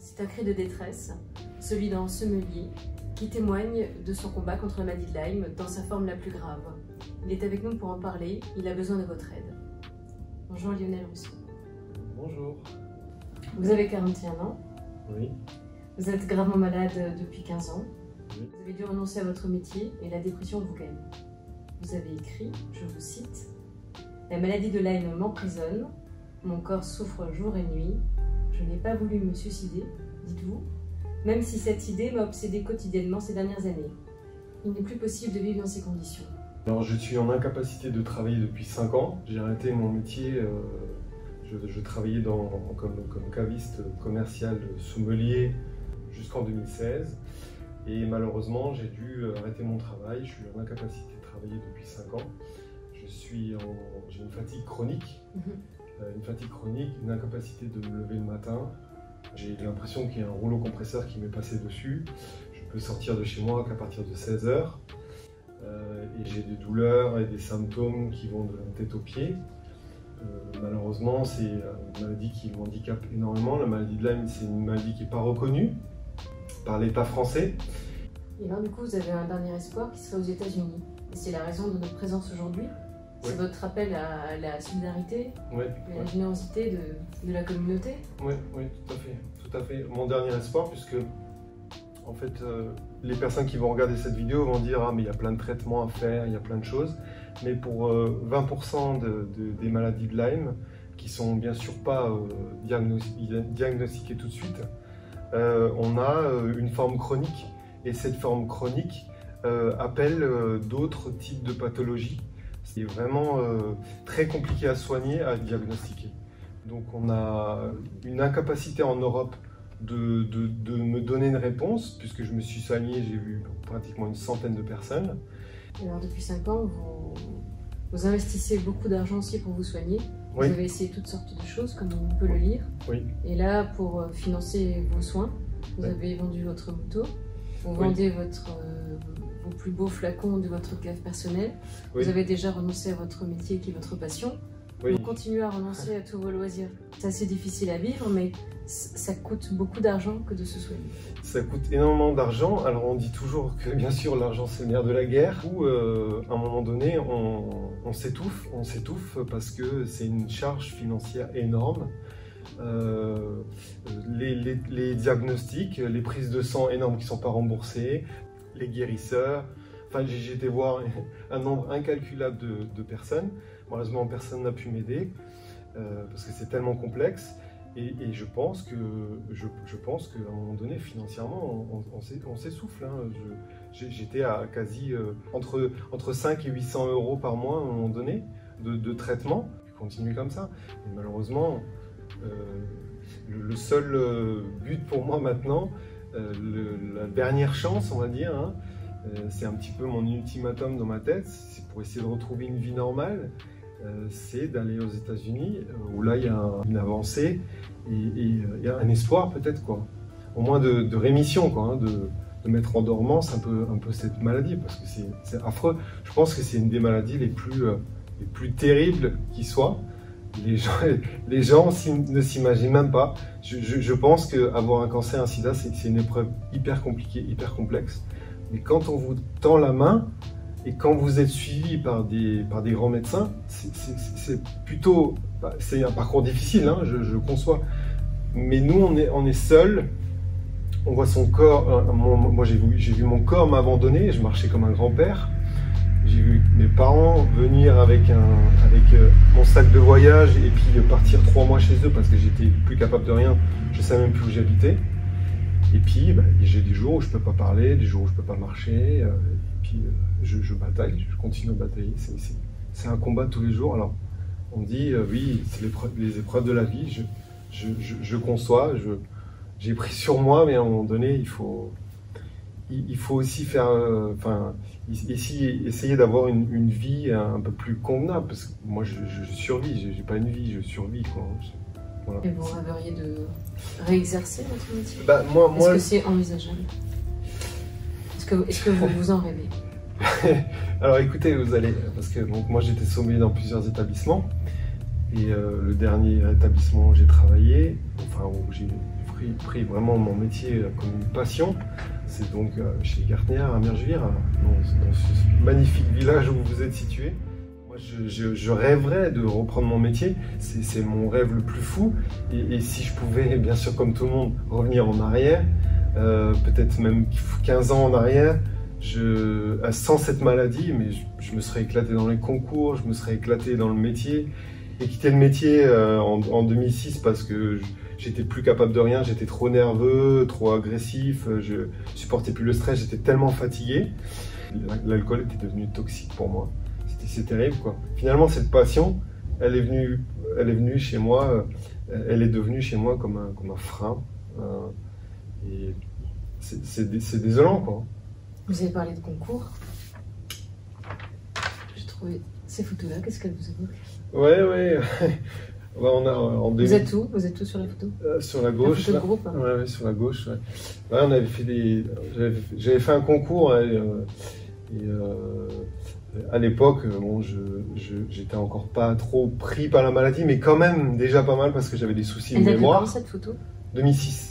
C'est un cri de détresse, celui d'un sommelier, qui témoigne de son combat contre la maladie de Lyme dans sa forme la plus grave. Il est avec nous pour en parler, il a besoin de votre aide. Bonjour Lionel Rousseau. Bonjour. Vous avez 41 ans. Oui. Vous êtes gravement malade depuis 15 ans. Oui. Vous avez dû renoncer à votre métier et la dépression vous gagne. Vous avez écrit, je vous cite, « La maladie de Lyme m'emprisonne, mon corps souffre jour et nuit, je n'ai pas voulu me suicider, dites-vous, même si cette idée m'a obsédé quotidiennement ces dernières années. Il n'est plus possible de vivre dans ces conditions. » Alors je suis en incapacité de travailler depuis 5 ans. J'ai arrêté mon métier, je travaillais comme caviste commercial sommelier jusqu'en 2016. Et malheureusement, j'ai dû arrêter mon travail. Je suis en incapacité de travailler depuis 5 ans. J'ai une fatigue chronique, une incapacité de me lever le matin. J'ai l'impression qu'il y a un rouleau compresseur qui m'est passé dessus. Je peux sortir de chez moi qu'à partir de 16 h. Et j'ai des douleurs et des symptômes qui vont de la tête aux pieds. Malheureusement, c'est une maladie qui m'handicape énormément. La maladie de Lyme, c'est une maladie qui n'est pas reconnue par l'État français. Et là, du coup, vous avez un dernier espoir qui serait aux États-Unis. Et c'est la raison de notre présence aujourd'hui. C'est Oui. votre appel à la solidarité, Oui, à la générosité de la communauté. oui, tout à fait. Mon dernier espoir, puisque en fait, les personnes qui vont regarder cette vidéo vont dire « Ah, mais il y a plein de traitements à faire, il y a plein de choses ». Mais pour 20% des maladies de Lyme, qui sont bien sûr pas diagnostiquées tout de suite, on a une forme chronique. Et cette forme chronique appelle d'autres types de pathologies. C'est vraiment très compliqué à soigner, à diagnostiquer. Donc on a une incapacité en Europe de me donner une réponse, puisque je me suis soigné, j'ai vu pratiquement une centaine de personnes. Alors depuis 5 ans, vous investissez beaucoup d'argent aussi pour vous soigner. Oui. Vous avez essayé toutes sortes de choses, comme on peut le lire. Oui. Et là, pour financer vos soins, vous Oui. avez vendu votre moto, vous Oui. vendez vos plus beaux flacons de votre cave personnelle. Oui. Vous avez déjà renoncé à votre métier qui est votre passion. Oui. Vous continuez à renoncer à tous vos loisirs. C'est assez difficile à vivre, mais ça coûte beaucoup d'argent que de se soigner. Ça coûte énormément d'argent. Alors on dit toujours que bien sûr l'argent c'est le nerf de la guerre. Ou à un moment donné on s'étouffe parce que c'est une charge financière énorme. Les diagnostics, les prises de sang énormes qui ne sont pas remboursées, les guérisseurs. Enfin, j'ai été voir un nombre incalculable de personnes. Malheureusement, personne n'a pu m'aider parce que c'est tellement complexe. Et je pense qu'à un moment donné, financièrement, on s'essouffle. Hein. J'étais à quasi entre 5 et 800 € par mois à un moment donné de traitement. Je continue comme ça. Et malheureusement, le seul but pour moi maintenant, la dernière chance, on va dire, hein, c'est un petit peu mon ultimatum dans ma tête, c'est pour essayer de retrouver une vie normale, c'est d'aller aux États-Unis où là il y a une avancée et il y a un espoir peut-être, quoi. Au moins de rémission, quoi, hein, de mettre en dormance un peu cette maladie, parce que c'est affreux. Je pense que c'est une des maladies les plus terribles qui soient. Les gens ne s'imaginent même pas. Je pense qu'avoir un cancer, un sida, c'est une épreuve hyper compliquée, hyper complexe. Mais quand on vous tend la main et quand vous êtes suivi par des grands médecins, c'est plutôt... c'est un parcours difficile, hein, je conçois. Mais nous, on est seuls. On voit son corps... moi, j'ai vu mon corps m'abandonner. Je marchais comme un grand-père. J'ai vu mes parents venir avec mon sac de voyage et puis partir 3 mois chez eux parce que j'étais plus capable de rien. Je ne savais même plus où j'habitais. Et puis, j'ai des jours où je ne peux pas parler, des jours où je ne peux pas marcher. Et puis, je bataille, je continue à batailler. C'est un combat tous les jours. Alors, on dit, oui, c'est les épreuves de la vie. Je conçois, j'ai pris sur moi, mais à un moment donné, il faut aussi faire, essayer d'avoir une vie un peu plus convenable, parce que moi je survis, j'ai pas une vie, je survis, quoi. Voilà. Et vous rêveriez de réexercer votre métier? Est-ce que c'est envisageable? Est-ce que vous en rêvez? Alors écoutez, parce que donc, moi j'étais sommelier dans plusieurs établissements, Et le dernier établissement où j'ai travaillé, enfin où j'ai pris vraiment mon métier comme une passion, c'est donc chez Gartner à Mergevire, dans ce magnifique village où vous êtes situé. Moi, je rêverais de reprendre mon métier, c'est mon rêve le plus fou. Et si je pouvais, bien sûr, comme tout le monde, revenir en arrière, peut-être même 15 ans en arrière, sans cette maladie, mais je me serais éclaté dans les concours, je me serais éclaté dans le métier. J'ai quitté le métier en 2006 parce que j'étais plus capable de rien, j'étais trop nerveux, trop agressif, je supportais plus le stress, j'étais tellement fatigué. L'alcool était devenu toxique pour moi. C'est terrible, quoi. Finalement, cette passion, elle est venue chez moi, elle est devenue chez moi comme un frein. Et c'est désolant, quoi. Vous avez parlé de concours. J'ai trouvé ces photos-là, qu'est-ce qu'elles vous évoquent? Ouais. Vous êtes où? Vous êtes où sur les photos? Sur la gauche. La photo de groupe, hein. Ouais, sur la gauche. Ouais. Ouais, on avait fait j'avais fait un concours à l'époque, bon, j'étais encore pas trop pris par la maladie, mais quand même déjà pas mal parce que j'avais des soucis de mémoire. Elle date de quand, cette photo? 2006.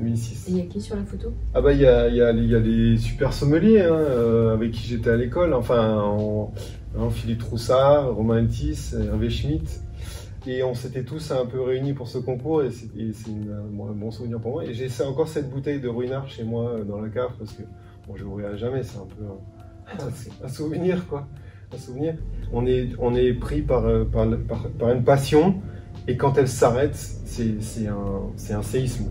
Et il y a qui sur la photo? Ah bah il y a les super sommeliers avec qui j'étais à l'école, enfin Philippe Troussard, Romain Eltis, Hervé Schmitt. Et on s'était tous un peu réunis pour ce concours et c'est un bon souvenir pour moi. Et j'ai encore cette bouteille de Ruinart chez moi dans la cave parce que bon, je l'ouvrirai jamais, c'est un peu un souvenir, quoi. Un souvenir. On est pris par une passion et quand elle s'arrête, c'est un séisme.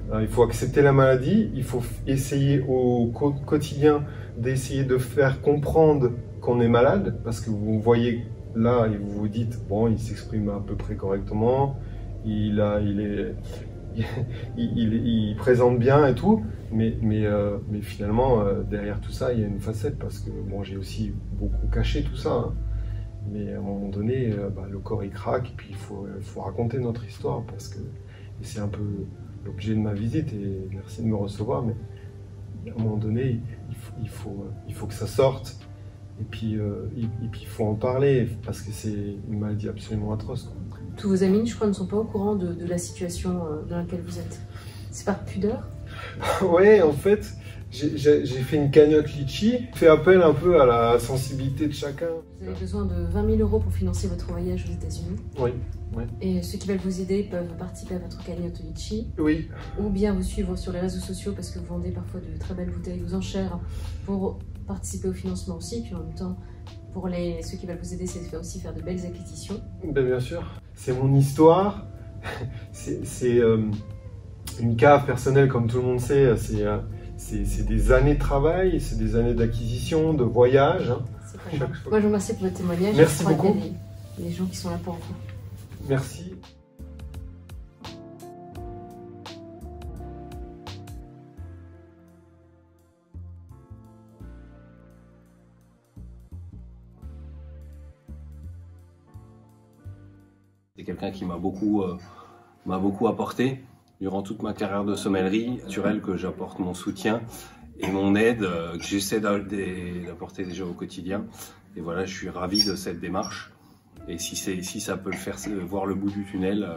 Alors, il faut accepter la maladie, il faut essayer au quotidien d'essayer de faire comprendre qu'on est malade parce que vous voyez là et vous vous dites bon, il s'exprime à peu près correctement, il présente bien et tout, mais finalement derrière tout ça il y a une facette parce que bon, j'ai aussi beaucoup caché tout ça, hein. Mais à un moment donné le corps il craque et puis il faut raconter notre histoire parce que c'est un peu l'objet de ma visite et merci de me recevoir, mais à un moment donné il faut que ça sorte. Et puis il faut en parler parce que c'est une maladie absolument atroce, quoi. Tous vos amis, je crois, ne sont pas au courant de la situation dans laquelle vous êtes. C'est par pudeur? Oui, en fait, j'ai fait une cagnotte litchi, fait appel un peu à la sensibilité de chacun. Vous avez besoin de 20 000 € pour financer votre voyage aux États-Unis. Oui. Et ceux qui veulent vous aider peuvent participer à votre cagnotte litchi. Oui. Ou bien vous suivre sur les réseaux sociaux parce que vous vendez parfois de très belles bouteilles aux enchères pour participer au financement aussi. Puis en même temps, pour ceux qui veulent vous aider, c'est aussi faire de belles acquisitions. Bien sûr. C'est mon histoire. C'est une cave personnelle, comme tout le monde sait. C'est des années de travail, c'est des années d'acquisition, de voyage. Moi, je vous remercie pour votre témoignage. Merci beaucoup. Il y a des gens qui sont là pour vous. Merci. C'est quelqu'un qui m'a beaucoup apporté durant toute ma carrière de sommellerie, naturel que j'apporte mon soutien et mon aide que j'essaie d'apporter déjà au quotidien. Et voilà, je suis ravi de cette démarche. Et si ça peut le faire voir le bout du tunnel,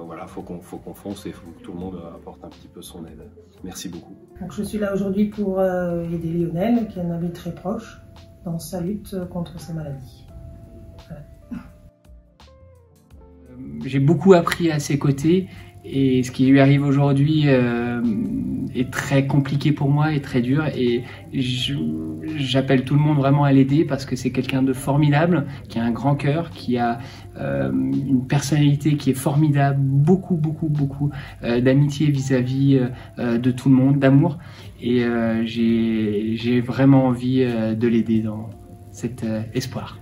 voilà, faut qu'on fonce et faut que tout le monde apporte un petit peu son aide. Merci beaucoup. Donc, je suis là aujourd'hui pour aider Lionel, qui est un ami très proche, dans sa lutte contre sa maladie. Voilà. J'ai beaucoup appris à ses côtés et ce qui lui arrive aujourd'hui est très compliqué pour moi et très dur et j'appelle tout le monde vraiment à l'aider parce que c'est quelqu'un de formidable, qui a un grand cœur, qui a une personnalité qui est formidable, beaucoup d'amitié vis-à-vis de tout le monde, d'amour et j'ai vraiment envie de l'aider dans cet espoir.